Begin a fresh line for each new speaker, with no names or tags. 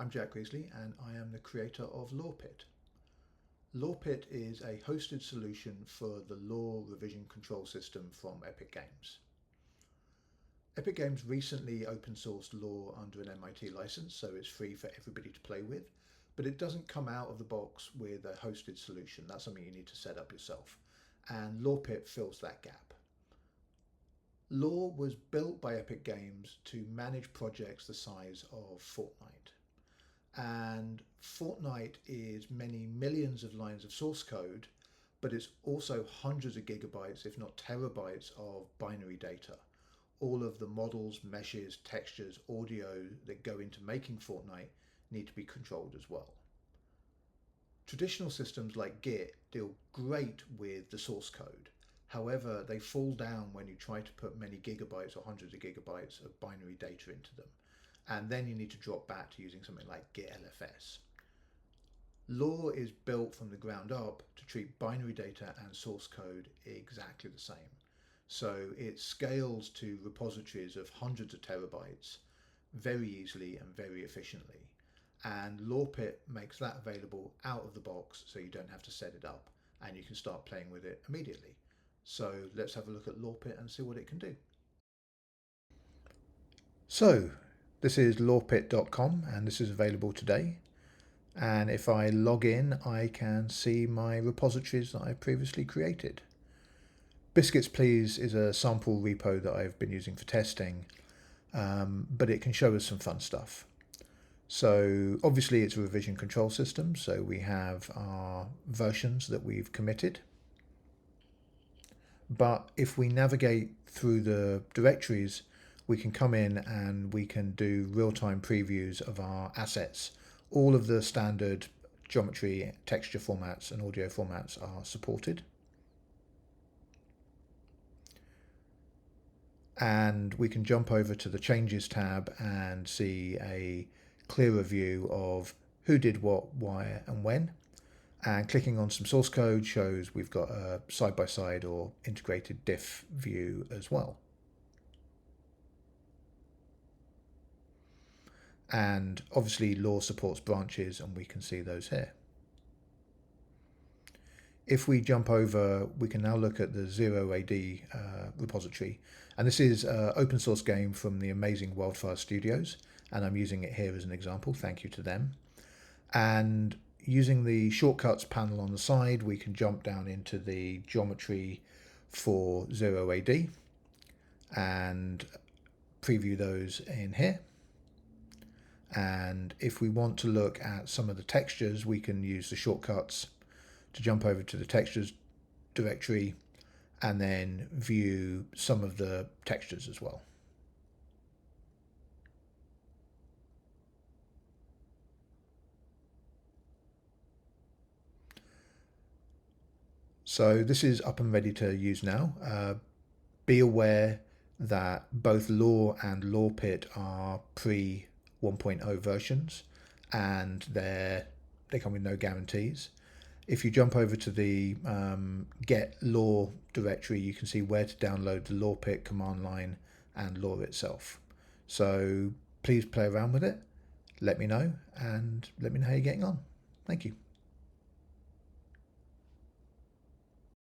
I'm Jack Greasley and I am the creator of Lorepit. Lorepit is a hosted solution for the law revision control system from Epic Games. Epic Games recently open sourced law under an MIT license, so it's free for everybody to play with, but it doesn't come out of the box with a hosted solution. That's something you need to set up yourself, and Lorepit fills that gap. Law was built by Epic Games to manage projects the size of Fortnite. And Fortnite is many millions of lines of source code, but it's also hundreds of gigabytes, if not terabytes, of binary data. All of the models, meshes, textures, audio that go into making Fortnite need to be controlled as well. Traditional systems like Git deal great with the source code. However, they fall down when you try to put many gigabytes or hundreds of gigabytes of binary data into them. And then you need to drop back to using something like Git LFS. Law is built from the ground up to treat binary data and source code exactly the same. So it scales to repositories of hundreds of terabytes very easily and very efficiently. And Lorepit makes that available out of the box so you don't have to set it up and you can start playing with it immediately. So let's have a look at Lorepit and see what it can do. So this is lorepit.com and this is available today. And if I log in, I can see my repositories that I previously created. Biscuits Please is a sample repo that I've been using for testing, but it can show us some fun stuff. So obviously it's a revision control system, so we have our versions that we've committed. But if we navigate through the directories, we can come in and we can do real-time previews of our assets. All of the standard geometry, texture formats and audio formats are supported. And we can jump over to the Changes tab and see a clearer view of who did what, why and when. And clicking on some source code shows we've got a side-by-side or integrated diff view as well. And obviously law supports branches and we can see those here. If we jump over, we can now look at the 0AD repository. And this is an open source game from the amazing Wildfire Studios. And I'm using it here as an example. Thank you to them. And using the shortcuts panel on the side, we can jump down into the geometry for 0AD and preview those in here. And if we want to look at some of the textures, we can use the shortcuts to jump over to the textures directory and then view some of the textures as well. So this is up and ready to use now. Be aware that both Law and Lorepit are pre 1.0 versions and they come with no guarantees. If you jump over to the get law directory, you can see where to download the Lorepit command line and law itself. So please play around with it, let me know, and let me know how you're getting on. Thank you.